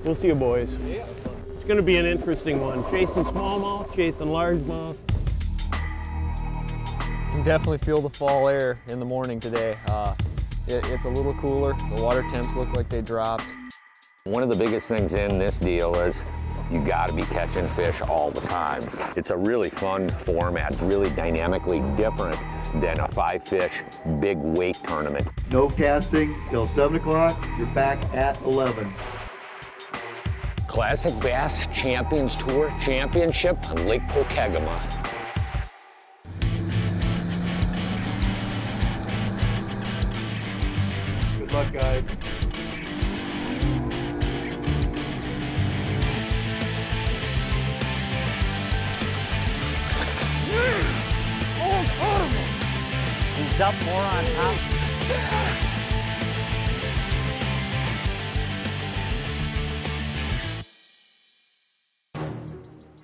We'll see you boys. It's going to be an interesting one. Chasing smallmouth, chasing largemouth. You can definitely feel the fall air in the morning today. It's a little cooler. The water temps look like they dropped. One of the biggest things in this deal is you got to be catching fish all the time. It's a really fun format, really dynamically different than a 5-fish big wake tournament. No casting till 7 o'clock. You're back at 11. Classic Bass Champions Tour Championship on Lake Pokegama. Good luck, guys. He's up more on top.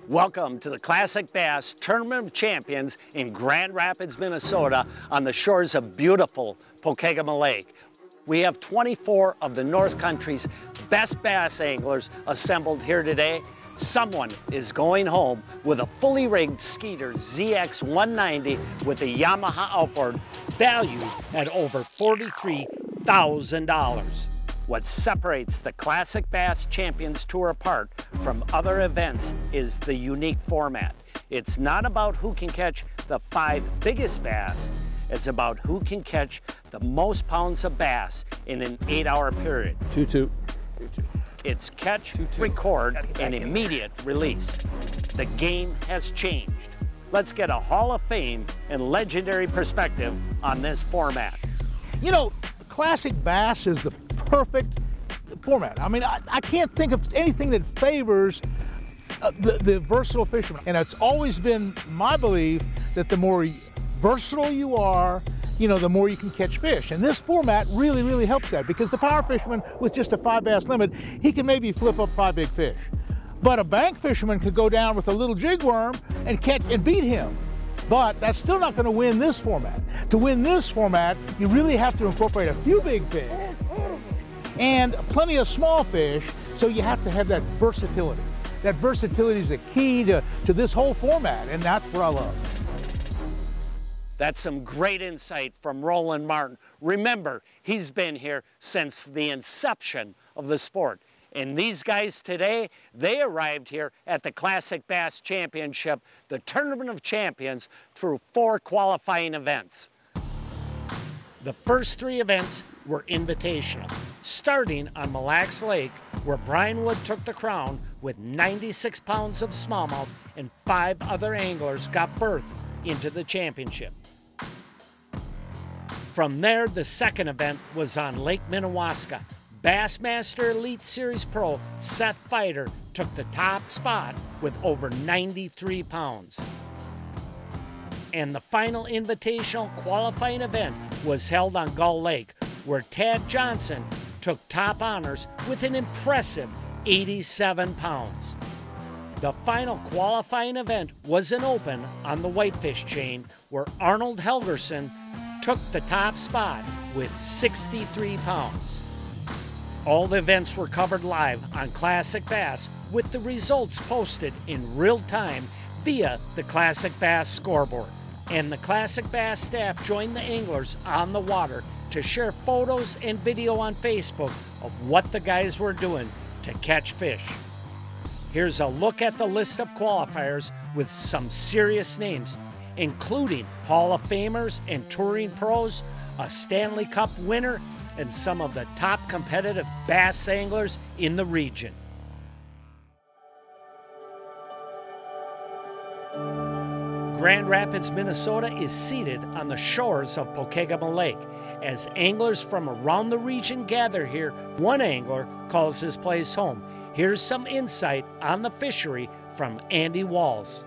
Welcome to the Classic Bass Tournament of Champions in Grand Rapids, Minnesota, on the shores of beautiful Pokegama Lake. We have 24 of the North Country's best bass anglers assembled here today. Someone is going home with a fully rigged Skeeter ZX 190 with a Yamaha outboard valued at over $43,000. What separates the Classic Bass Champions Tour apart from other events is the unique format. It's not about who can catch the 5 biggest bass, it's about who can catch the most pounds of bass in an 8-hour period. 2-2. It's catch, record, and immediate release. The game has changed. Let's get a Hall of Fame and legendary perspective on this format. You know, Classic Bass is the perfect format. I mean, I can't think of anything that favors the versatile fisherman. And it's always been my belief that the more versatile you are, you know, the more you can catch fish. And this format really, really helps that, because the power fisherman with just a 5 bass limit, he can maybe flip up 5 big fish. But a bank fisherman could go down with a little jig worm and catch and beat him. But that's still not going to win this format. To win this format, you really have to incorporate a few big fish and plenty of small fish, so you have to have that versatility. That versatility is the key to this whole format, and that's what I love. That's some great insight from Roland Martin. Remember, he's been here since the inception of the sport. And these guys today, they arrived here at the Classic Bass Championship, the Tournament of Champions, through 4 qualifying events. The first 3 events were invitational, starting on Mille Lacs Lake, where Brian Wood took the crown with 96 pounds of smallmouth, and 5 other anglers got berthed into the championship. From there, the second event was on Lake Minnewaska. Bassmaster Elite Series Pro Seth Feider took the top spot with over 93 pounds. And the final invitational qualifying event was held on Gull Lake, where Tad Johnson took top honors with an impressive 87 pounds. The final qualifying event was an open on the whitefish chain, where Arnold Helgerson took the top spot with 63 pounds. All the events were covered live on Classic Bass, with the results posted in real time via the Classic Bass scoreboard. And the Classic Bass staff joined the anglers on the water to share photos and video on Facebook of what the guys were doing to catch fish. Here's a look at the list of qualifiers with some serious names, including Hall of Famers and touring pros, a Stanley Cup winner, and some of the top competitive bass anglers in the region. Grand Rapids, Minnesota is seated on the shores of Pokegama Lake. As anglers from around the region gather here, one angler calls his place home. Here's some insight on the fishery from Andy Walls.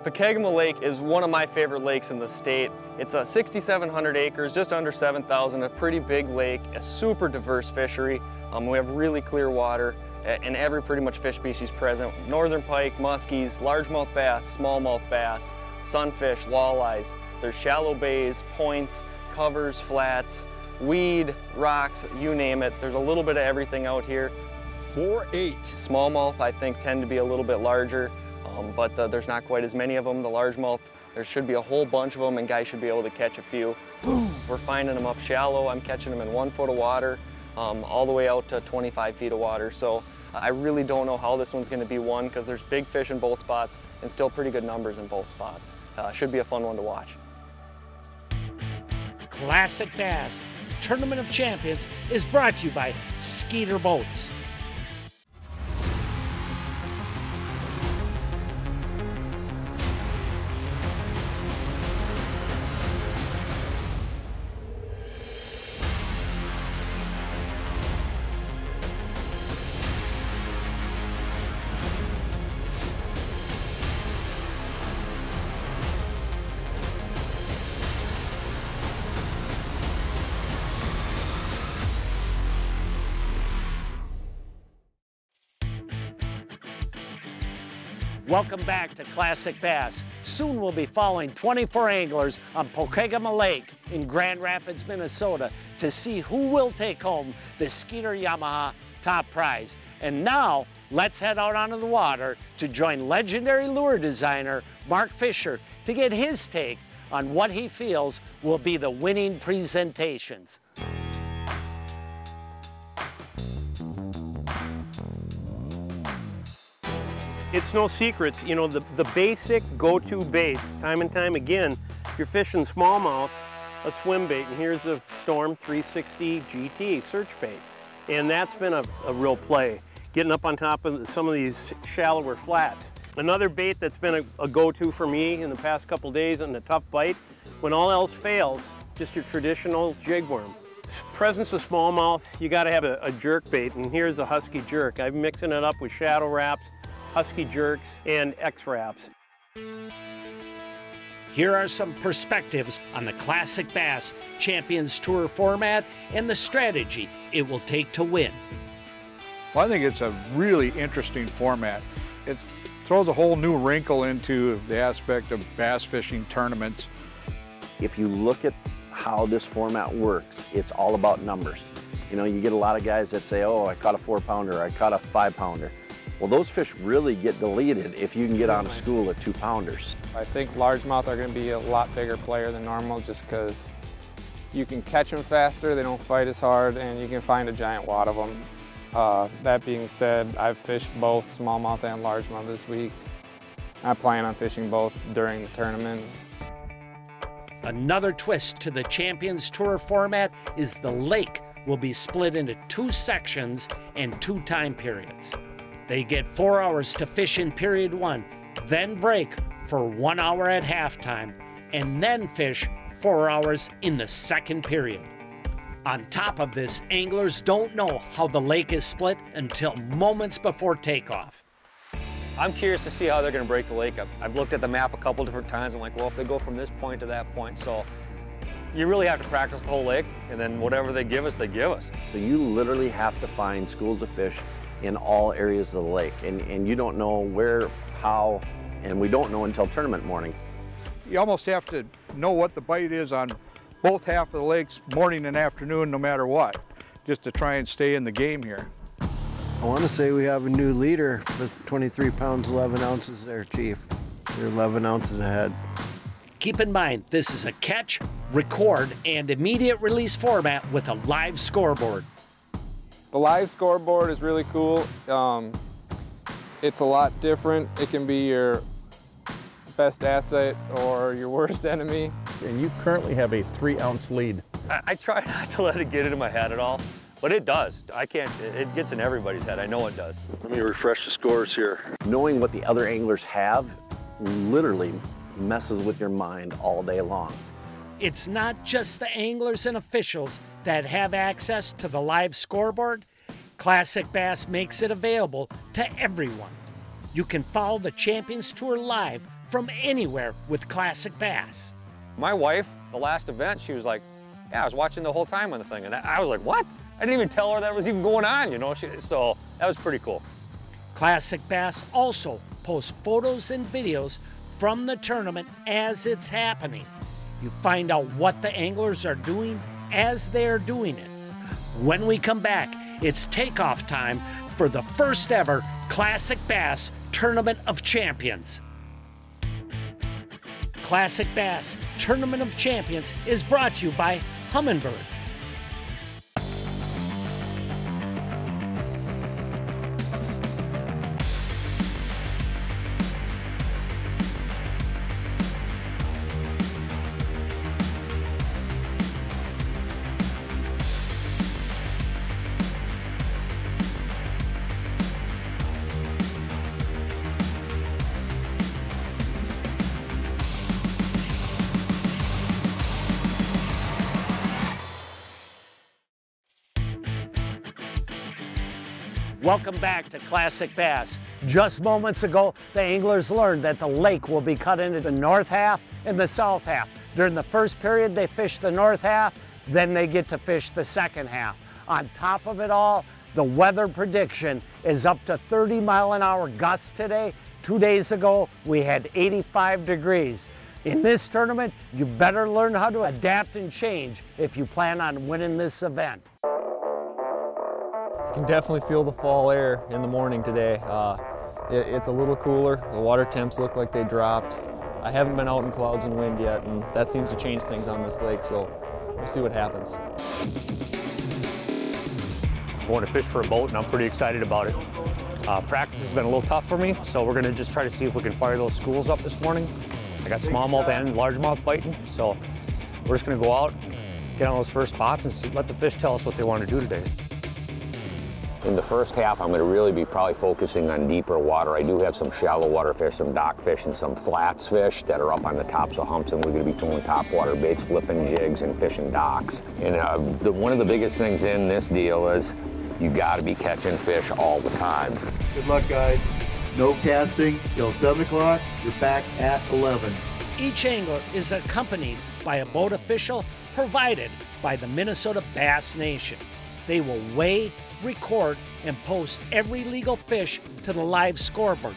Pokegama Lake is one of my favorite lakes in the state. It's 6,700 acres, just under 7,000, a pretty big lake, a super diverse fishery. We have really clear water and every pretty much fish species present. Northern pike, muskies, largemouth bass, smallmouth bass, sunfish, walleyes. There's shallow bays, points, covers, flats, weed, rocks, you name it. There's a little bit of everything out here. 4.8. Smallmouth, I think, tend to be a little bit larger, but there's not quite as many of them. The largemouth, there should be a whole bunch of them, and guys should be able to catch a few. Boom! We're finding them up shallow. I'm catching them in 1 foot of water, all the way out to 25 feet of water. So I really don't know how this one's going to be won, because there's big fish in both spots and still pretty good numbers in both spots. Should be a fun one to watch. Classic Bass Tournament of Champions is brought to you by Skeeter Boats. Welcome back to Classic Bass. Soon we'll be following 24 anglers on Pokegama Lake in Grand Rapids, Minnesota to see who will take home the Skeeter Yamaha top prize. And now, let's head out onto the water to join legendary lure designer Mark Fisher to get his take on what he feels will be the winning presentations. It's no secret, you know, the basic go-to baits, time and time again, you're fishing smallmouth, a swim bait, and here's the Storm 360 GT search bait. And that's been a real play, getting up on top of some of these shallower flats. Another bait that's been a go-to for me in the past couple days on a tough bite, when all else fails, just your traditional jig worm. Presence of smallmouth, you gotta have a jerk bait, and here's a husky jerk. I'm mixing it up with shadow wraps, husky jerks, and X-wraps. Here are some perspectives on the Classic Bass Champions Tour format and the strategy it will take to win. Well, I think it's a really interesting format. It throws a whole new wrinkle into the aspect of bass fishing tournaments. If you look at how this format works, it's all about numbers. You know, you get a lot of guys that say, oh, I caught a 4-pounder, I caught a 5-pounder. Well, those fish really get deleted if you can get on a school of 2-pounders. I think largemouth are going to be a lot bigger player than normal just because you can catch them faster, they don't fight as hard, and you can find a giant wad of them. That being said, I've fished both smallmouth and largemouth this week. I plan on fishing both during the tournament. Another twist to the Champions Tour format is the lake will be split into 2 sections and 2 time periods. They get 4 hours to fish in period 1, then break for 1 hour at halftime, and then fish 4 hours in the second period. On top of this, anglers don't know how the lake is split until moments before takeoff. I'm curious to see how they're going to break the lake up. I've looked at the map a couple different times. I'm like, well, if they go from this point to that point, so you really have to practice the whole lake, and then whatever they give us, they give us. So you literally have to find schools of fish in all areas of the lake, and you don't know where, how, and we don't know until tournament morning. You almost have to know what the bite is on both half of the lakes, morning and afternoon, no matter what, just to try and stay in the game here. I want to say we have a new leader with 23 pounds, 11 ounces there, Chief. You're 11 ounces ahead. Keep in mind, this is a catch, record, and immediate release format with a live scoreboard. The live scoreboard is really cool. It's a lot different. It can be your best asset or your worst enemy. And you currently have a 3-ounce lead. I try not to let it get into my head at all, but it does. I can't, it gets in everybody's head. I know it does. Let me refresh the scores here. Knowing what the other anglers have literally messes with your mind all day long. It's not just the anglers and officials that have access to the live scoreboard. Classic Bass makes it available to everyone. You can follow the Champions Tour live from anywhere with Classic Bass. My wife, the last event, she was like, yeah, I was watching the whole time on the thing. And I was like, what? I didn't even tell her that was even going on, you know? So that was pretty cool. Classic Bass also posts photos and videos from the tournament as it's happening. You find out what the anglers are doing as they're doing it. When we come back, it's takeoff time for the first ever Classic Bass Tournament of Champions. Classic Bass Tournament of Champions is brought to you by Humminbird. Welcome back to Classic Bass. Just moments ago, the anglers learned that the lake will be cut into the north half and the south half. During the first period, they fish the north half, then they get to fish the second half. On top of it all, the weather prediction is up to 30-mile-an-hour gusts today. 2 days ago, we had 85 degrees. In this tournament, you better learn how to adapt and change if you plan on winning this event. You can definitely feel the fall air in the morning today. It's a little cooler. The water temps look like they dropped. I haven't been out in clouds and wind yet, and that seems to change things on this lake, so we'll see what happens. I'm going to fish for a boat, and I'm pretty excited about it. Practice has been a little tough for me, so we're going to just try to see if we can fire those schools up this morning. I got smallmouth and largemouth biting, so we're just going to go out, get on those first spots, and let the fish tell us what they want to do today. In the first half, I'm going to really be probably focusing on deeper water. I do have some shallow water fish, some dock fish, and some flats fish that are up on the tops of humps, and we're going to be throwing topwater baits, flipping jigs, and fishing docks. And one of the biggest things in this deal is you got to be catching fish all the time. Good luck, guys. No casting till 7 o'clock. You're back at 11. Each angler is accompanied by a boat official provided by the Minnesota Bass Nation. They will weigh, record, and post every legal fish to the live scoreboard.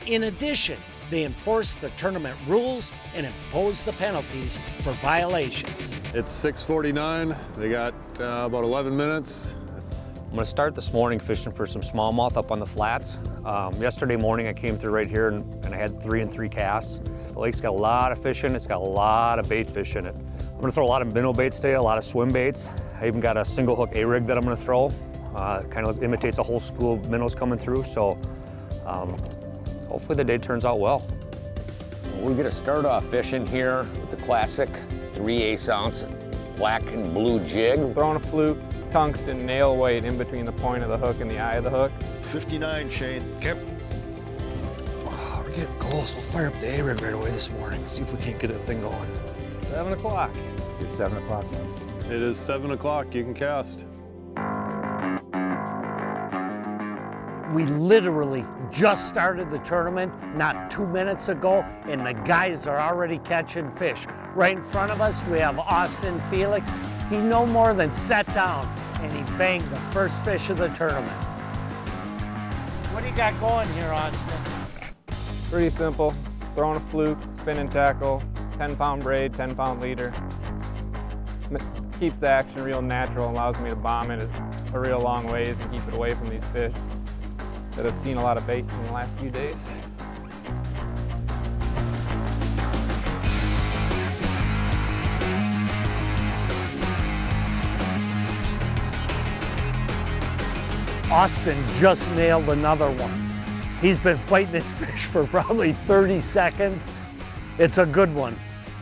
In addition, they enforce the tournament rules and impose the penalties for violations. It's 6:49. They got about 11 minutes. I'm going to start this morning fishing for some smallmouth up on the flats. Yesterday morning I came through right here and I had 3 and 3 casts. The lake's got a lot of fish in it. It's got a lot of bait fish in it. I'm going to throw a lot of minnow baits today, a lot of swim baits. I even got a single hook A-rig that I'm going to throw. Kind of imitates a whole school of minnows coming through, so hopefully the day turns out well. We're going to start off fishing here with the classic 3/8 ounce black and blue jig. Throwing a fluke, tungsten nail weight in between the point of the hook and the eye of the hook. 59, Shane. Okay. Oh, we're getting close. We'll fire up the A-rig right away this morning, see if we can't get that thing going. 7 o'clock. It's 7 o'clock now. It is 7 o'clock. You can cast. We literally just started the tournament not 2 minutes ago, and the guys are already catching fish. Right in front of us, we have Austin Felix. He no more than sat down, and he banged the first fish of the tournament. What do you got going here, Austin? Pretty simple. Throwing a fluke, spinning tackle, 10-pound braid, 10-pound leader. Keeps the action real natural, allows me to bomb it a real long ways and keep it away from these fish that have seen a lot of baits in the last few days. Austin just nailed another one. He's been fighting this fish for probably 30 seconds. It's a good one.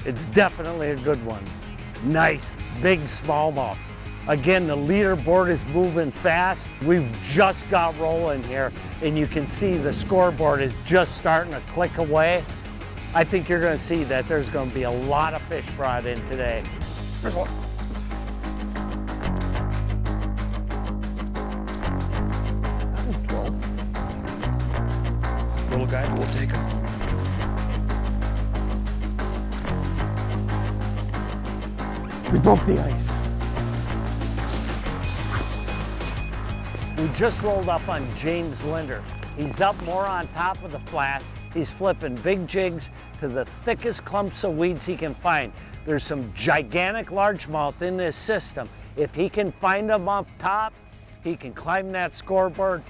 It's definitely a good one. Nice, big smallmouth. Again, the leaderboard is moving fast. We've just got rolling here, and you can see the scoreboard is just starting to click away. I think you're going to see that there's going to be a lot of fish brought in today. There's one. That one's 12. Little guy, we'll take him. We broke the ice. We just rolled up on James Linder. He's up more on top of the flat. He's flipping big jigs to the thickest clumps of weeds he can find. There's some gigantic largemouth in this system. If he can find them up top, he can climb that scoreboard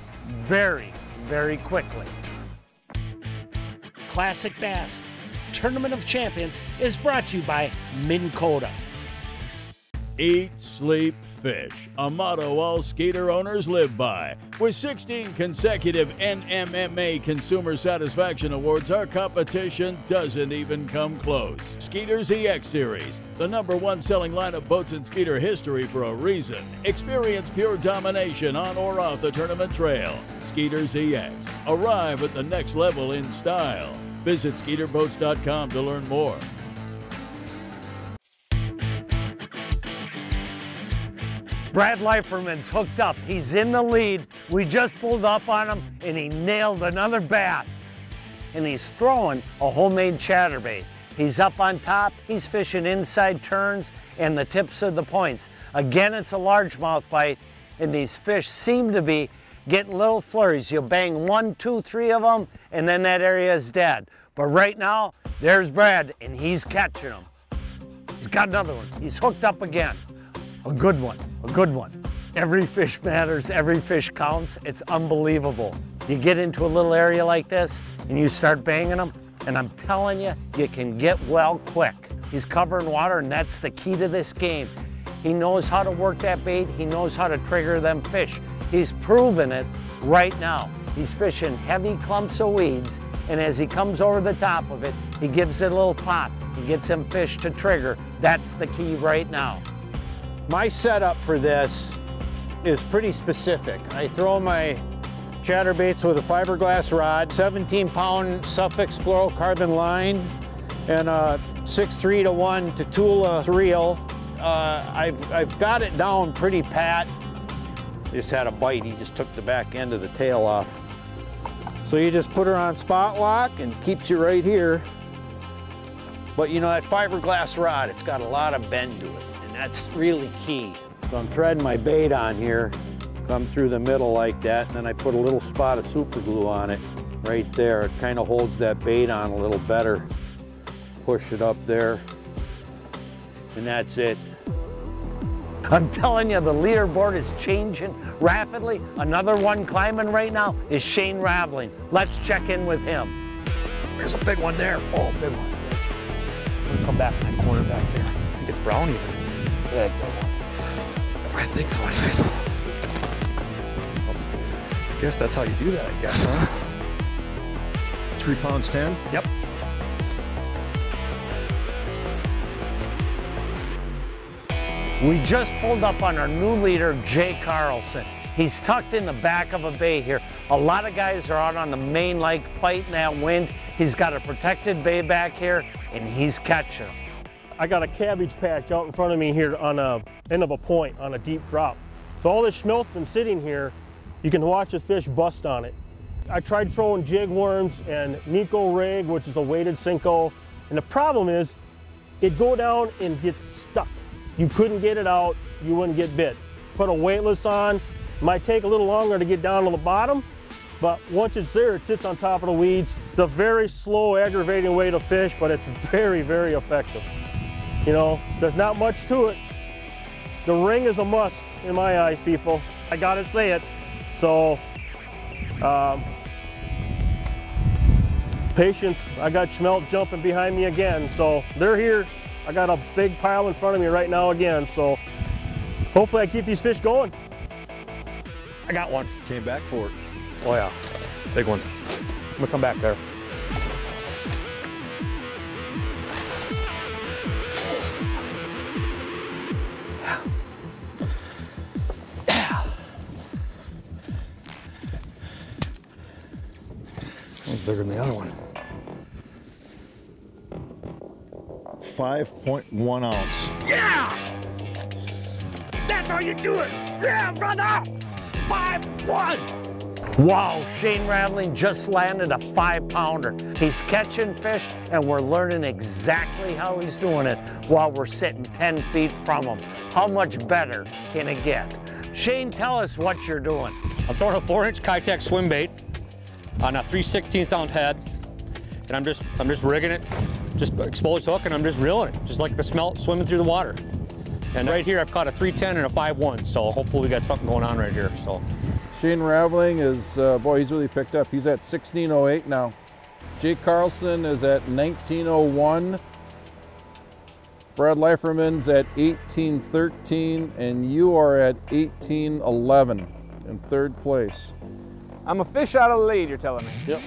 very, very quickly. Classic Bass Tournament of Champions is brought to you by Minn Kota. Eat, sleep, fish, a motto all Skeeter owners live by. With 16 consecutive NMMA Consumer Satisfaction Awards, our competition doesn't even come close. Skeeter's EX Series, the #1 selling line of boats in Skeeter history for a reason. Experience pure domination on or off the tournament trail. Skeeter's EX. Arrive at the next level in style. Visit SkeeterBoats.com to learn more. Brad Leiferman's hooked up. He's in the lead. We just pulled up on him and he nailed another bass. And he's throwing a homemade chatterbait. He's up on top. He's fishing inside turns and the tips of the points. Again, it's a largemouth bite, and these fish seem to be getting little flurries. You bang 1, 2, 3 of them, and then that area is dead. But right now, there's Brad, and he's catching them. He's got another one. He's hooked up again. A good one, a good one. Every fish matters, every fish counts. It's unbelievable. You get into a little area like this and you start banging them, and I'm telling you, you can get well quick. He's covering water, and that's the key to this game. He knows how to work that bait. He knows how to trigger them fish. He's proven it right now. He's fishing heavy clumps of weeds, and as he comes over the top of it, he gives it a little pop. He gets them fish to trigger. That's the key right now. My setup for this is pretty specific. I throw my chatterbaits with a fiberglass rod, 17-pound Suffolk fluorocarbon line, and a 6.3-to-1 Tatula reel. I've got it down pretty pat. Just had a bite. He just took the back end of the tail off. So you just put her on spot lock and keeps you right here. But you know, that fiberglass rod, it's got a lot of bend to it. That's really key. So I'm threading my bait on here, come through the middle like that, and then I put a little spot of super glue on it right there. It kind of holds that bait on a little better. Push it up there, and that's it. I'm telling you, the leaderboard is changing rapidly. Another one climbing right now is Shane Raveling. Let's check in with him. There's a big one there. Oh, big one. I'm gonna come back in that corner back there. I think it's brown even. Yeah, I think so anyways. I guess that's how you do that, I guess, huh? 3 pounds 10? Yep. We just pulled up on our new leader, Jay Carlson. He's tucked in the back of a bay here. A lot of guys are out on the main lake fighting that wind. He's got a protected bay back here, and he's catching them. I got a cabbage patch out in front of me here on a end of a point on a deep drop. So all this schmilt's been sitting here. You can watch the fish bust on it. I tried throwing jig worms and Nico rig, which is a weighted Cinco, and the problem is it'd go down and get stuck. You couldn't get it out, you wouldn't get bit. Put a weightless on, might take a little longer to get down to the bottom, but once it's there, it sits on top of the weeds. It's a very slow, aggravating way to fish, but it's very, very effective. You know, there's not much to it. The ring is a must in my eyes, people. I gotta say it. So, patience. I got schmelt jumping behind me again. So they're here. I got a big pile in front of me right now again. So hopefully I keep these fish going. I got one. Came back for it. Oh yeah, big one. I'm gonna come back there. One's bigger than the other one. 5.1 ounce. Yeah! That's how you do it! Yeah, brother! 5-1! Wow, Shane Raveling just landed a 5-pounder. He's catching fish, and we're learning exactly how he's doing it while we're sitting 10 feet from him. How much better can it get? Shane, tell us what you're doing. I'm throwing a 4-inch Kitech swim bait on a 3/16 ounce head, and I'm just rigging it, just exposed hook, and I'm just reeling it, just like the smelt swimming through the water. And right here I've caught a 310 and a 5-1, so hopefully we got something going on right here. So Shane Raveling is, boy, he's really picked up. He's at 1608 now. Jake Carlson is at 1901. Brad Leiferman's at 1813, and you are at 1811 in third place. I'm a fish out of the lead, you're telling me? Yep.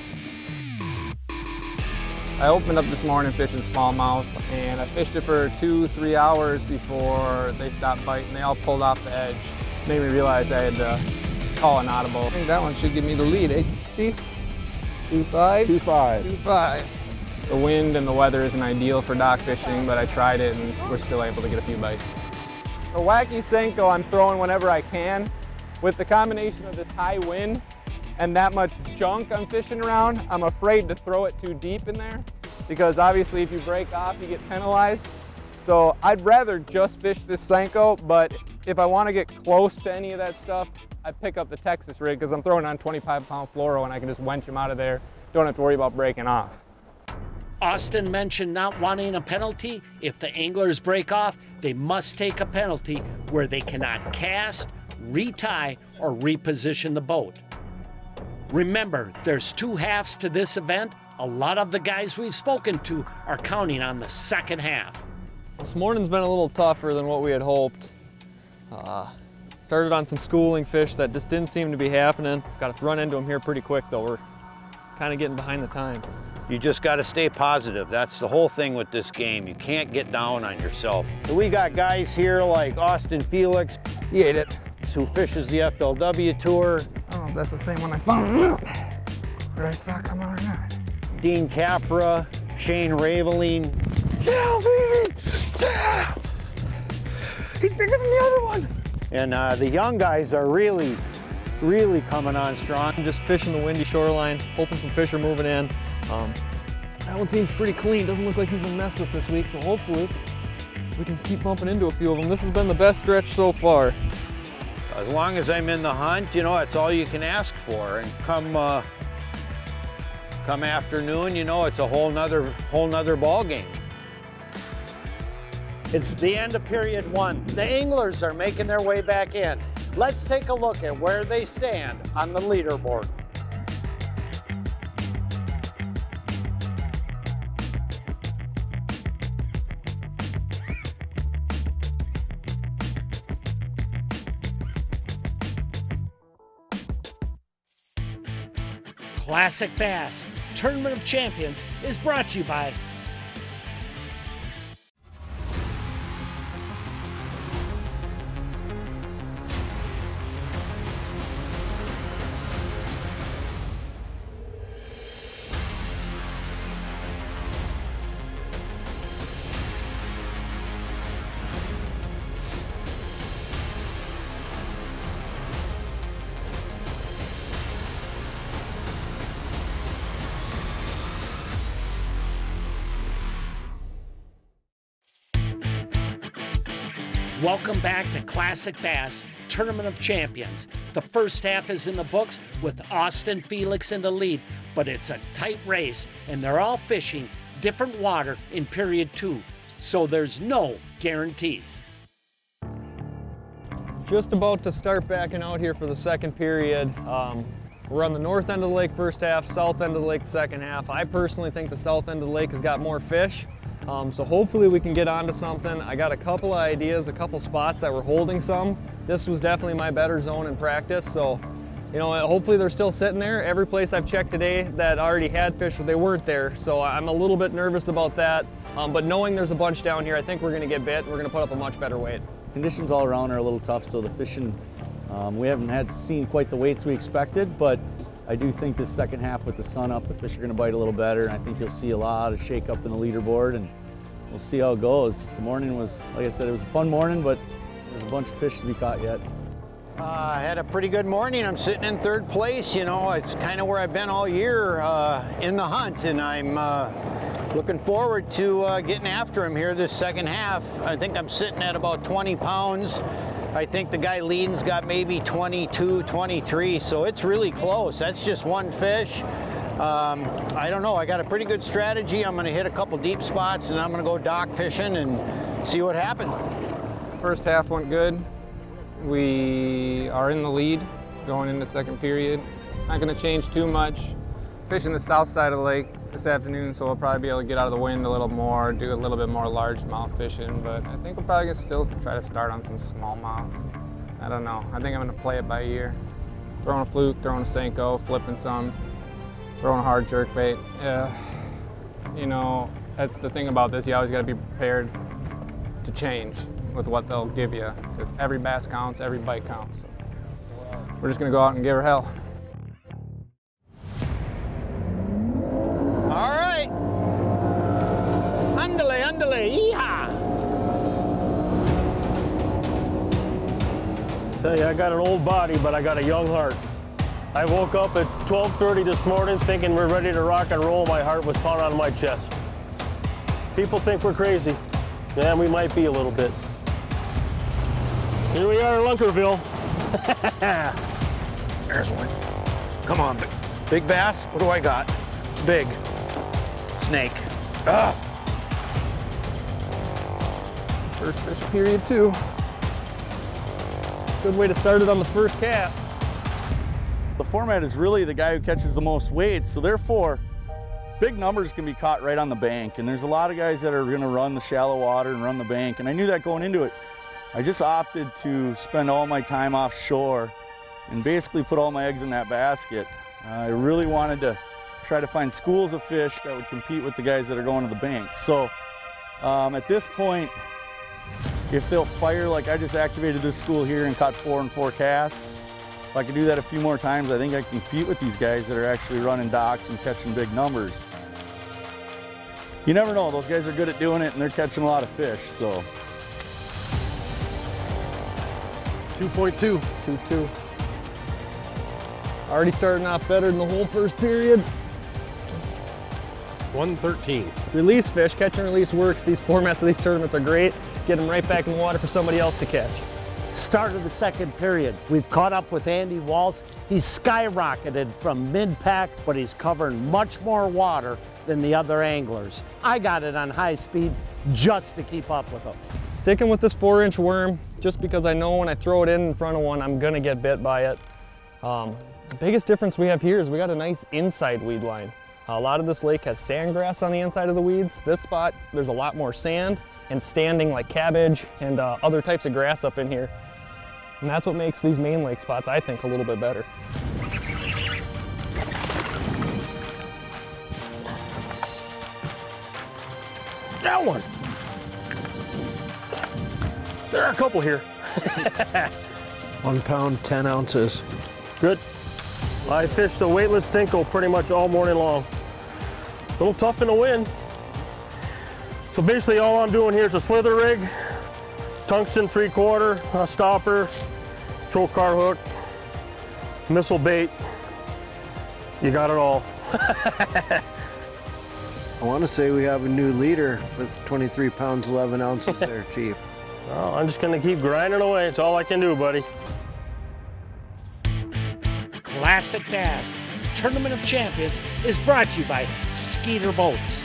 I opened up this morning fishing smallmouth, and I fished it for 2-3 hours before they stopped biting. They all pulled off the edge. Made me realize I had to call an audible. I think that one should give me the lead, eh, Chief? 2.5? 2.5. 2.5. The wind and the weather isn't ideal for dock fishing, but I tried it and we're still able to get a few bites. The wacky Senko I'm throwing whenever I can. With the combination of this high wind and that much junk I'm fishing around, I'm afraid to throw it too deep in there because obviously if you break off, you get penalized. So I'd rather just fish this Senko, but if I want to get close to any of that stuff, I pick up the Texas rig because I'm throwing on 25-pound fluoro and I can just wench them out of there. Don't have to worry about breaking off. Austin mentioned not wanting a penalty. If the anglers break off, they must take a penalty where they cannot cast, retie, or reposition the boat. Remember, there's 2 halves to this event. A lot of the guys we've spoken to are counting on the second half. This morning's been a little tougher than what we had hoped. Started on some schooling fish that just didn't seem to be happening. Got to run into them here pretty quick though. We're kind of getting behind the time. You just got to stay positive. That's the whole thing with this game. You can't get down on yourself. We got guys here like Austin Felix. He ate it. Who fishes the FLW Tour. I don't know if that's the same one I found. Or I saw come out or not. Dean Capra, Shane Raveling. Yeah, baby! Yeah! He's bigger than the other one. And the young guys are really coming on strong. I'm just fishing the windy shoreline, hoping some fish are moving in. That one seems pretty clean. Doesn't look like he's been messed with this week, so hopefully we can keep bumping into a few of them. This has been the best stretch so far. As long as I'm in the hunt, you know, that's all you can ask for. And come afternoon, you know, it's a whole nother ball game. It's the end of period 1. The anglers are making their way back in. Let's take a look at where they stand on the leaderboard. Classic Bass Tournament of Champions is brought to you by Welcome back to Classic Bass Tournament of Champions. The first half is in the books with Austin Felix in the lead, but it's a tight race and they're all fishing different water in period 2, so there's no guarantees. Just about to start backing out here for the second period. We're on the north end of the lake first half, south end of the lake second half. I personally think the south end of the lake has got more fish. So hopefully we can get onto something. I got a couple of ideas, a couple spots that were holding some. This was definitely my better zone in practice. So, you know, hopefully they're still sitting there. Every place I've checked today that already had fish, they weren't there. So I'm a little bit nervous about that. But knowing there's a bunch down here, I think we're gonna get bit. We're gonna put up a much better weight. Conditions all around are a little tough, so the fishing, we haven't seen quite the weights we expected, but I do think this second half with the sun up, the fish are gonna bite a little better. And I think you'll see a lot of shake up in the leaderboard, and we'll see how it goes. The morning was, like I said, it was a fun morning, but there's a bunch of fish to be caught yet. I had a pretty good morning. I'm sitting in third place. You know, it's kind of where I've been all year in the hunt, and I'm looking forward to getting after him here this second half. I think I'm sitting at about 20 pounds. I think the guy leading's got maybe 22, 23, so it's really close. That's just one fish. I don't know, I got a pretty good strategy. I'm gonna hit a couple deep spots and I'm gonna go dock fishing and see what happens. First half went good. We are in the lead going into second period. Not going to change too much. Fishing the south side of the lake this afternoon, so we'll probably be able to get out of the wind a little more, do a little bit more largemouth fishing, but I think we're probably going to still try to start on some smallmouth. I don't know. I think I'm going to play it by ear. Throwing a fluke, throwing a Senko, flipping some, throwing a hard jerkbait. You know, that's the thing about this. You always got to be prepared to change with what they'll give you, because every bass counts, every bite counts. So we're just going to go out and give her hell. All right. Andale, andale, yeehaw. Tell you, I got an old body, but I got a young heart. I woke up at 12:30 this morning thinking we're ready to rock and roll. My heart was pounding on my chest. People think we're crazy. Yeah, we might be a little bit. Here we are in Lunkerville. There's one. Come on, big bass. What do I got? It's big. Snake. Ah. First fish period 2. Good way to start it on the first cast. The format is really the guy who catches the most weight, so therefore big numbers can be caught right on the bank, and there's a lot of guys that are going to run the shallow water and run the bank, and I knew that going into it. I just opted to spend all my time offshore and basically put all my eggs in that basket. I really wanted to try to find schools of fish that would compete with the guys that are going to the bank. So at this point, if they'll fire like I just activated this school here and caught 4 and 4 casts, if I could do that a few more times, I think I can compete with these guys that are actually running docks and catching big numbers. You never know, those guys are good at doing it and they're catching a lot of fish, so. 2.2. 2.2. Already starting off better than the whole first period. 113. Release fish, catch and release works. These formats of these tournaments are great. Get them right back in the water for somebody else to catch. Start of the second period. We've caught up with Andy Walls. He's skyrocketed from mid-pack, but he's covering much more water than the other anglers. I got it on high speed just to keep up with him. Sticking with this 4-inch worm, just because I know when I throw it in front of one, I'm gonna get bit by it. The biggest difference we have here is we got a nice inside weed line. A lot of this lake has sandgrass on the inside of the weeds. This spot, there's a lot more sand and standing like cabbage and other types of grass up in here. And that's what makes these main lake spots, I think, a little bit better. That one. There are a couple here. 1 pound, 10 ounces. Good. I fished a weightless Senko pretty much all morning long. A little tough in the wind. So basically all I'm doing here is a slither rig, tungsten 3/4, a stopper, troll car hook, missile bait. You got it all. I want to say we have a new leader with 23 pounds, 11 ounces there, Chief. Well, I'm just going to keep grinding away. It's all I can do, buddy. Classic Bass Tournament of Champions is brought to you by Skeeter Boats.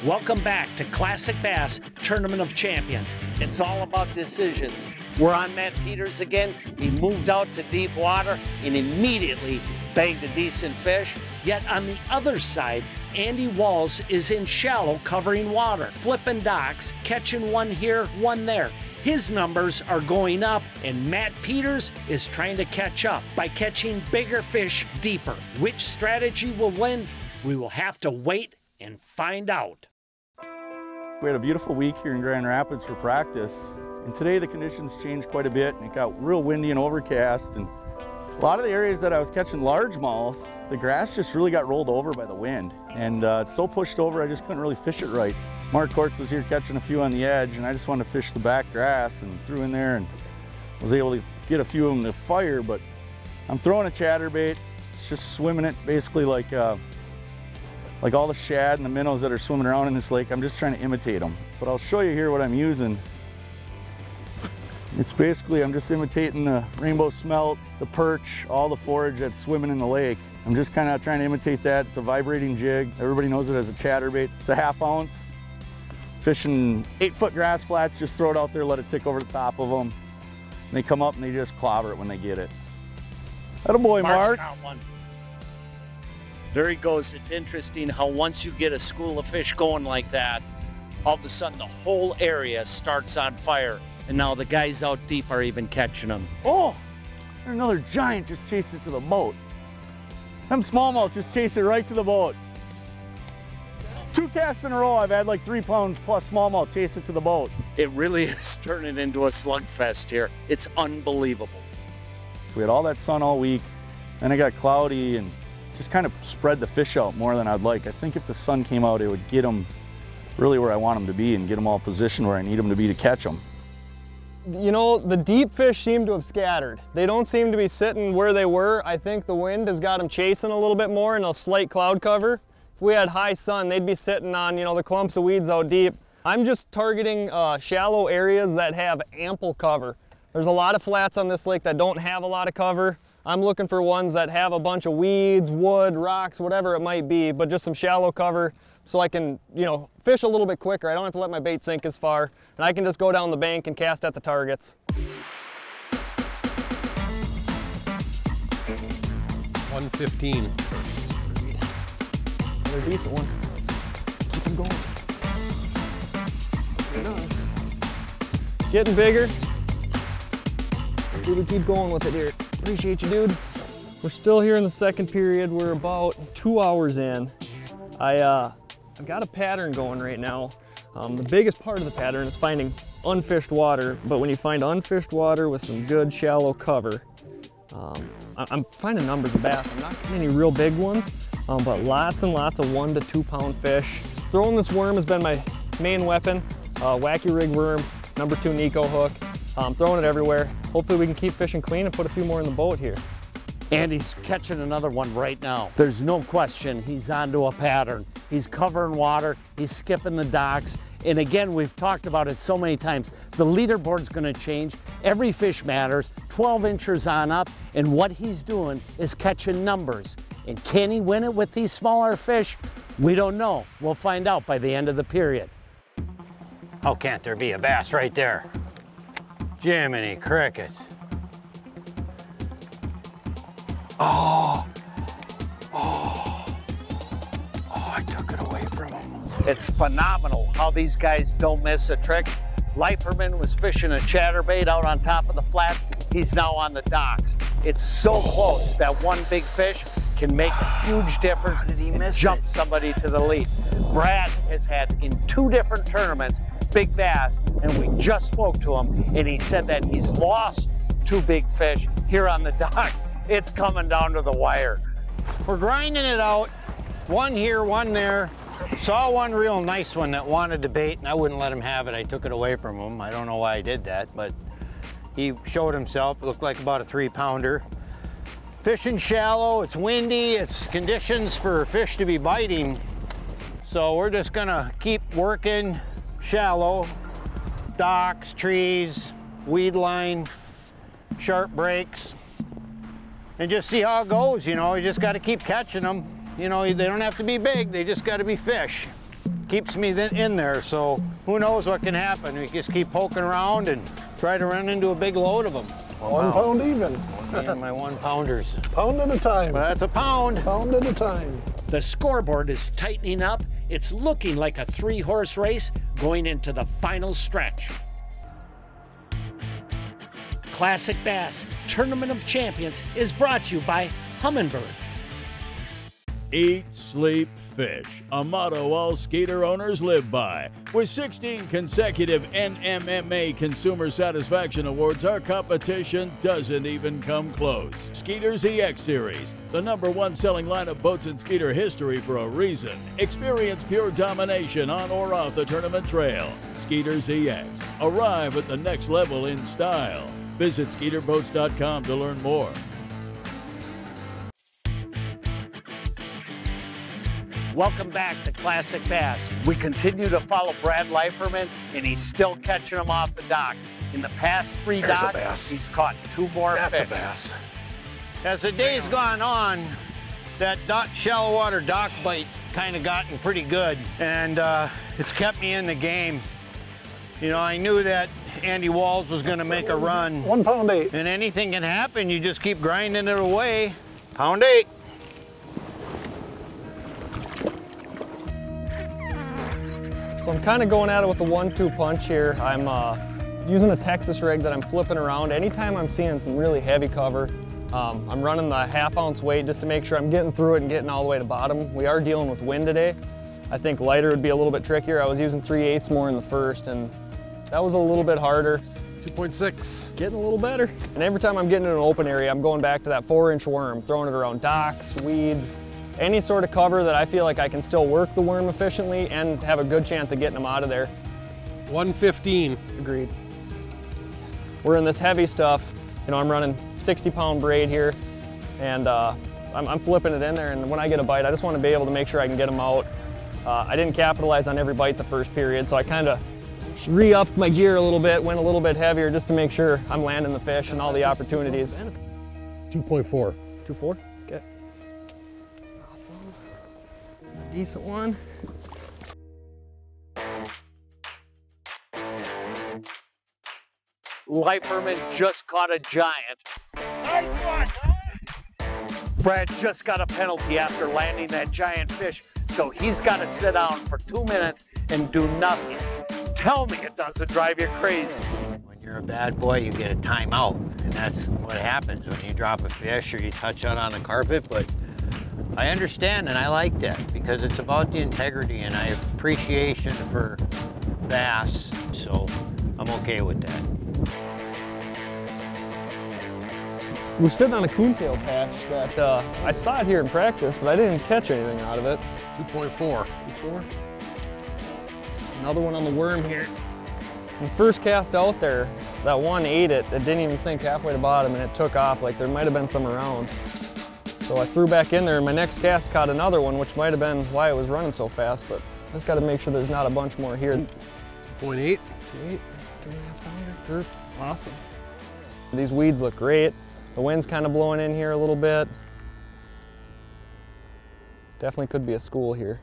Welcome back to Classic Bass Tournament of Champions. It's all about decisions. We're on Matt Peters again. He moved out to deep water and immediately bagged a decent fish. Yet on the other side, Andy Walls is in shallow covering water, flipping docks, catching one here, one there. His numbers are going up, and Matt Peters is trying to catch up by catching bigger fish deeper. Which strategy will win? We will have to wait and find out. We had a beautiful week here in Grand Rapids for practice, and today the conditions changed quite a bit and it got real windy and overcast, and A lot of the areas that I was catching largemouth, the grass just really got rolled over by the wind, and it's so pushed over I just couldn't really fish it right. Mark Kortz was here catching a few on the edge, and I just wanted to fish the back grass and threw in there and was able to get a few of them to fire. But I'm throwing a chatterbait. It's just swimming it basically like all the shad and the minnows that are swimming around in this lake. I'm just trying to imitate them. But I'll show you here what I'm using. It's basically, I'm just imitating the rainbow smelt, the perch, all the forage that's swimming in the lake. I'm just kind of trying to imitate that. It's a vibrating jig. Everybody knows it as a chatterbait. It's a 1/2 ounce. Fishing 8-foot grass flats, just throw it out there, let it tick over the top of them. And they come up and they just clobber it when they get it. Attaboy, Mark. Got one. There he goes. It's interesting how once you get a school of fish going like that, all of a sudden the whole area starts on fire. And now the guys out deep are even catching them. Oh, another giant just chased it to the boat. Them smallmouth just chased it right to the boat. 2 casts in a row, I've had like 3 pounds plus smallmouth chase it to the boat. It really is turning into a slugfest here. It's unbelievable. We had all that sun all week, then it got cloudy and just kind of spread the fish out more than I'd like. I think if the sun came out, it would get them really where I want them to be and get them all positioned where I need them to be to catch them. You know, the deep fish seem to have scattered. They don't seem to be sitting where they were. I think the wind has got them chasing a little bit more in a slight cloud cover. If we had high sun, they'd be sitting on, you know, the clumps of weeds out deep. I'm just targeting shallow areas that have ample cover. There's a lot of flats on this lake that don't have a lot of cover. I'm looking for ones that have a bunch of weeds, wood, rocks, whatever it might be, but just some shallow cover so I can, you know, fish a little bit quicker. I don't have to let my bait sink as far, and I can just go down the bank and cast at the targets. 115. Another decent one. Keep him going. It does. Getting bigger. We keep going with it here. Appreciate you, dude. We're still here in the second period. We're about 2 hours in. I've got a pattern going right now. The biggest part of the pattern is finding unfished water, but when you find unfished water with some good shallow cover, I'm finding numbers of bass. I'm not getting any real big ones, but lots and lots of 1 to 2 pound fish. Throwing this worm has been my main weapon. Wacky rig worm, number 2 Nico hook. Throwing it everywhere. Hopefully we can keep fishing clean and put a few more in the boat here. And he's catching another one right now. There's no question he's onto a pattern. He's covering water, he's skipping the docks. And again, we've talked about it so many times. The leaderboard's gonna change. Every fish matters, 12 inches on up. And what he's doing is catching numbers. And can he win it with these smaller fish? We don't know. We'll find out by the end of the period. How can't there be a bass right there? Jiminy crickets. Oh, I took it away from him. It's phenomenal how these guys don't miss a trick. Leiferman was fishing a chatterbait out on top of the flat. He's now on the docks. It's so close that one big fish can make a huge difference and jump somebody to the lead. Brad has had in 2 different tournaments big bass, and we just spoke to him, and he said that he's lost 2 big fish here on the docks. It's coming down to the wire. We're grinding it out. One here, one there. Saw one real nice one that wanted to bait, and I wouldn't let him have it. I took it away from him. I don't know why I did that, but he showed himself. It looked like about a 3 pounder. Fishing shallow, it's windy, it's conditions for fish to be biting. So we're just gonna keep working shallow, docks, trees, weed line, sharp breaks, and just see how it goes. You know, you just got to keep catching them. You know, they don't have to be big, they just got to be fish. Keeps me in there, so who knows what can happen. We just keep poking around and try to run into a big load of them. 1 pound even. And my 1 pounders. Pound at a time. Well, that's a pound. Pound at a time. The scoreboard is tightening up. It's looking like a 3-horse race going into the final stretch. Classic Bass Tournament of Champions is brought to you by Humminbird. Eat, sleep, fish, a motto all Skeeter owners live by. With 16 consecutive NMMA Consumer Satisfaction Awards, our competition doesn't even come close. Skeeter's EX Series, the #1 selling line of boats in Skeeter history for a reason. Experience pure domination on or off the tournament trail. Skeeter's EX. Arrive at the next level in style. Visit SkeeterBoats.com to learn more. Welcome back to Classic Bass. We continue to follow Brad Leiferman, and he's still catching them off the docks. In the past 3 docks, he's caught 2 more fish. That's a bass. As the day's gone on, that shallow water dock bite's kind of gotten pretty good, and it's kept me in the game. You know, I knew that Andy Walls was going to make a run. 1 pound 8. And anything can happen. You just keep grinding it away. Pound 8. So I'm kind of going at it with the 1-2 punch here. I'm using a Texas rig that I'm flipping around. Anytime I'm seeing some really heavy cover, I'm running the 1/2 ounce weight just to make sure I'm getting through it and getting all the way to bottom. We are dealing with wind today. I think lighter would be a little bit trickier. I was using 3/8 more in the first, and that was a little bit harder. 2.6. Getting a little better. And every time I'm getting in an open area, I'm going back to that 4-inch worm, throwing it around docks, weeds, any sort of cover that I feel like I can still work the worm efficiently and have a good chance of getting them out of there. 115. Agreed. We're in this heavy stuff. You know, I'm running 60-pound braid here, and I'm flipping it in there, and when I get a bite, I just want to be able to make sure I can get them out. I didn't capitalize on every bite the first period, so I kind of re-upped my gear a little bit, went a little bit heavier just to make sure I'm landing the fish and all the opportunities. 2.4. 2.4? Okay. Awesome. A decent one. Leiferman just caught a giant. Brad just got a penalty after landing that giant fish, so he's got to sit down for 2 minutes and do nothing. Tell me it doesn't drive you crazy. When you're a bad boy, you get a timeout, and that's what happens when you drop a fish or you touch out on the carpet. But I understand, and I like that because it's about the integrity, and I have appreciation for bass, so I'm okay with that. We're sitting on a coontail patch that I saw it here in practice, but I didn't catch anything out of it. 2.4. 2.4. Another one on the worm here. When first cast out there, that one ate it. It didn't even sink halfway to bottom, and it took off like there might have been some around. So I threw back in there, and my next cast caught another one, which might have been why it was running so fast, but I just got to make sure there's not a bunch more here. 0.8. 2.8. 2.5 pounder. Awesome. These weeds look great. The wind's kind of blowing in here a little bit. Definitely could be a school here.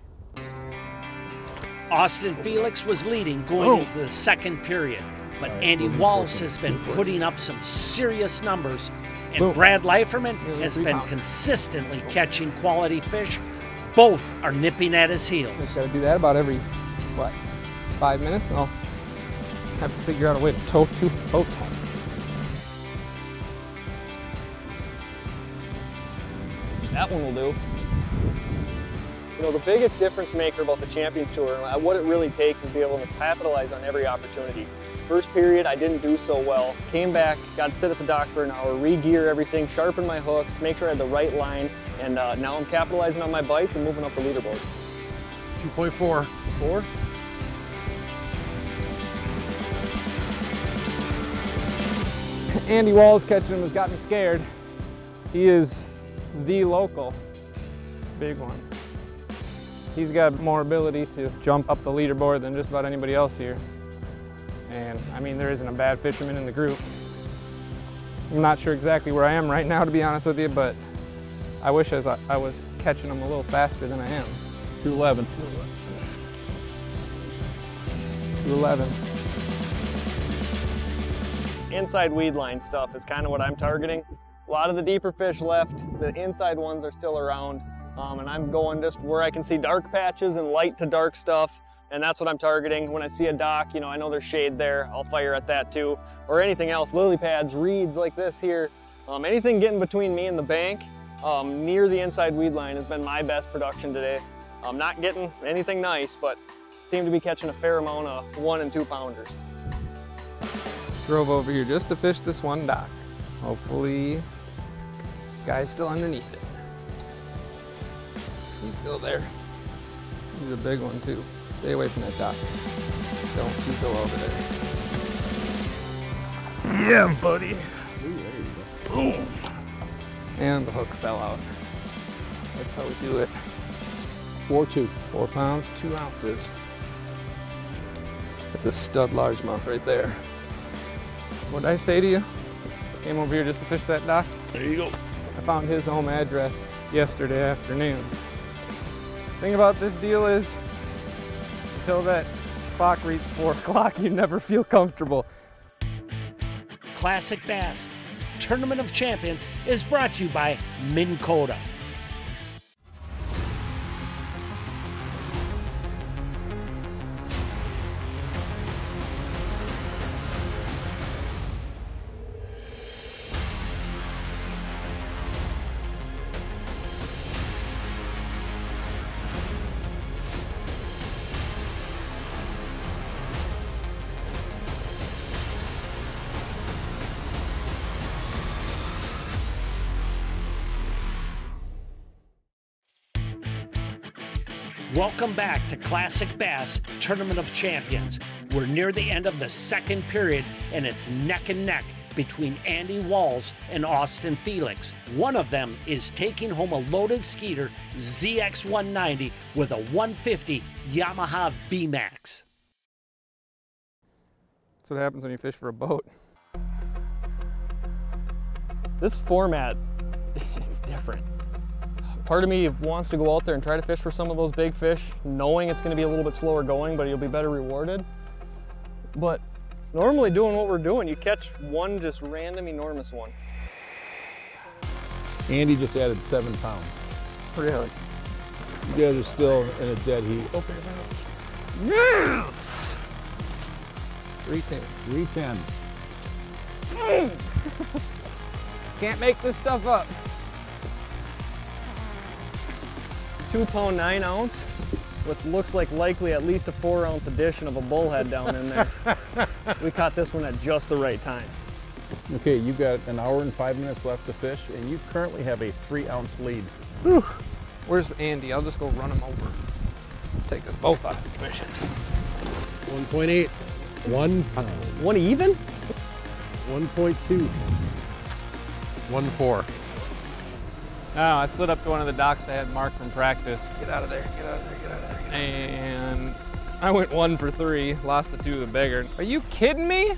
Austin Felix was leading going into the second period, but Andy Walls has been putting up some serious numbers, and Brad Leiferman has been consistently catching quality fish. Both are nipping at his heels. Just gotta do that about every, what, 5 minutes? I'll have to figure out a way to tow 2 boats home. That one will do. You know, the biggest difference maker about the Champions Tour, and what it really takes is be able to capitalize on every opportunity. First period, I didn't do so well. Came back, got to sit at the dock for an hour, re-gear everything, sharpen my hooks, make sure I had the right line, and now I'm capitalizing on my bites and moving up the leaderboard. 2.4. 4. Andy Walls catching him has got me scared. He is the local big one. He's got more ability to jump up the leaderboard than just about anybody else here. And I mean, there isn't a bad fisherman in the group. I'm not sure exactly where I am right now, to be honest with you, but I wish I was catching them a little faster than I am. 211. 211. Inside weed line stuff is kind of what I'm targeting. A lot of the deeper fish left, the inside ones are still around, and I'm going just where I can see dark patches and light to dark stuff, and that's what I'm targeting. When I see a dock, you know, I know there's shade there, I'll fire at that too, or anything else, lily pads, reeds like this here, anything getting between me and the bank, near the inside weed line has been my best production today. I'm not getting anything nice, but seem to be catching a fair amount of 1 and 2 pounders. Drove over here just to fish this one dock. Hopefully, guy's still underneath it. He's still there. He's a big one too. Stay away from that dock. Don't you go over there. Yeah, buddy. Ooh, there you go. Boom. And the hook fell out. That's how we do it. 4.2. 4 pounds, 2 ounces. That's a stud largemouth right there. What did I say to you? Came over here just to fish that dock. There you go. I found his home address yesterday afternoon. Thing about this deal is, until that clock reads 4 o'clock, you never feel comfortable. Classic Bass Tournament of Champions is brought to you by Minn Kota. Welcome back to Classic Bass Tournament of Champions. We're near the end of the second period, and it's neck and neck between Andy Walls and Austin Felix. One of them is taking home a loaded Skeeter ZX190 with a 150 Yamaha VMAX. That's what happens when you fish for a boat. This format, it's different. Part of me wants to go out there and try to fish for some of those big fish, knowing it's going to be a little bit slower going, but you'll be better rewarded. But normally doing what we're doing, you catch one just random enormous one. Andy just added 7 pounds. Really? You guys are still in a dead heat. Open it up. Yeah! 310. 310. Can't make this stuff up. 2 pound 9 ounce with looks like likely at least a 4 ounce addition of a bullhead down in there. We caught this one at just the right time. Okay, you've got an hour and 5 minutes left to fish, and you currently have a 3 ounce lead. Whew. Where's Andy? I'll just go run him over. Take us both out of commission. 1.8. 1 pound. One even? 1.2. 1.4. Oh, I slid up to one of the docks I had marked from practice. Get out of there, get out of there, get out of there. And I went 1 for 3, lost the 2 of the bigger. Are you kidding me?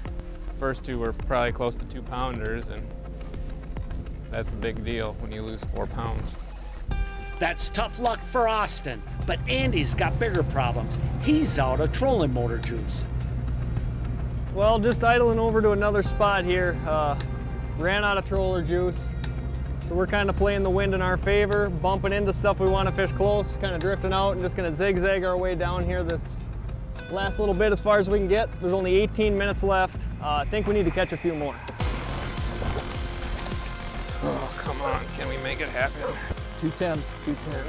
First 2 were probably close to 2 pounders, and that's a big deal when you lose 4 pounds. That's tough luck for Austin, but Andy's got bigger problems. He's out of trolling motor juice. Well, just idling over to another spot here. Ran out of troller juice. So we're kind of playing the wind in our favor, bumping into stuff we want to fish close, kind of drifting out and just going to zigzag our way down here this last little bit as far as we can get. There's only 18 minutes left. I think we need to catch a few more. Oh, come on. Can we make it happen? 210. 210.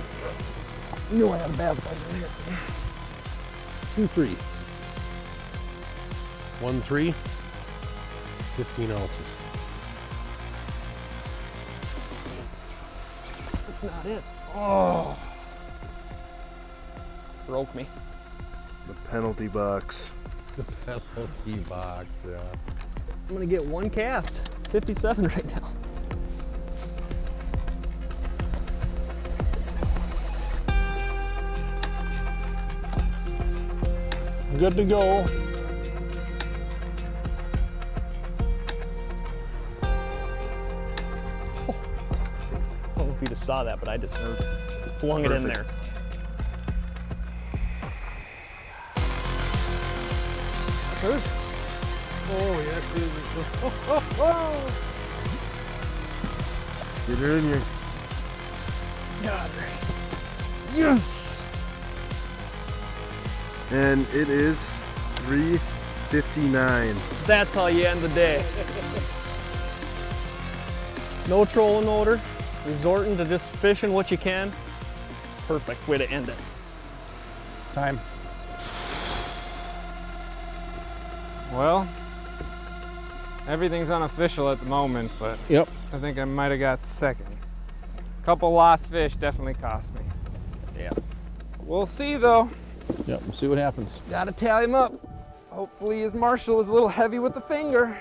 You know I have a bass bite in here. 2.3. 1.3. 15 ounces. That's not it. Oh. Broke me. The penalty box. The penalty box, yeah. I'm gonna get 1 cast. It's 57 right now. Good to go. I don't know if you just saw that, but I just flung it in there. Good. Oh, yes, it is. Oh. Get her in here. God. Yes. And it is 3:59. That's how you end the day. No trolling motor, resorting to just fishing what you can, perfect way to end it. Time. Well, everything's unofficial at the moment, but yep, I think I might have got second. Couple lost fish definitely cost me. Yeah. We'll see though. Yep, we'll see what happens. Gotta tally him up. Hopefully his marshal was a little heavy with the finger.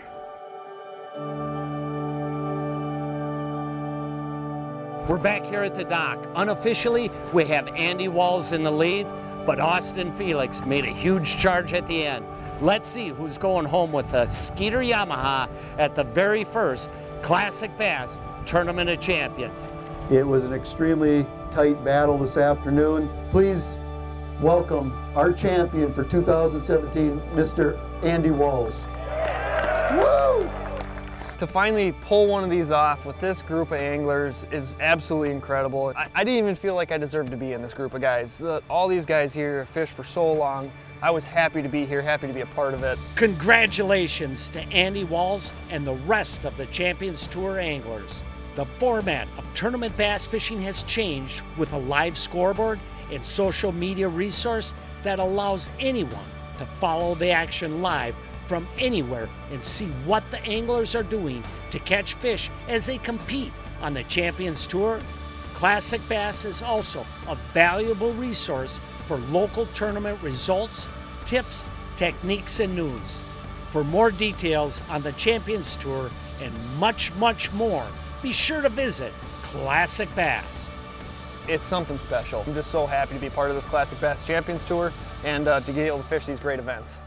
We're back here at the dock. Unofficially, we have Andy Walls in the lead, but Austin Felix made a huge charge at the end. Let's see who's going home with the Skeeter Yamaha at the very first Classic Bass Tournament of Champions. It was an extremely tight battle this afternoon. Please welcome our champion for 2017, Mr. Andy Walls. Woo! To finally pull one of these off with this group of anglers is absolutely incredible. I didn't even feel like I deserved to be in this group of guys. All these guys here have fished for so long. I was happy to be here, happy to be a part of it. Congratulations to Andy Walls and the rest of the Champions Tour anglers. The format of tournament bass fishing has changed with a live scoreboard and social media resource that allows anyone to follow the action live from anywhere and see what the anglers are doing to catch fish as they compete on the Champions Tour. Classic Bass is also a valuable resource for local tournament results, tips, techniques, and news. For more details on the Champions Tour and much, much more, be sure to visit Classic Bass. It's something special. I'm just so happy to be part of this Classic Bass Champions Tour and to be able to fish these great events.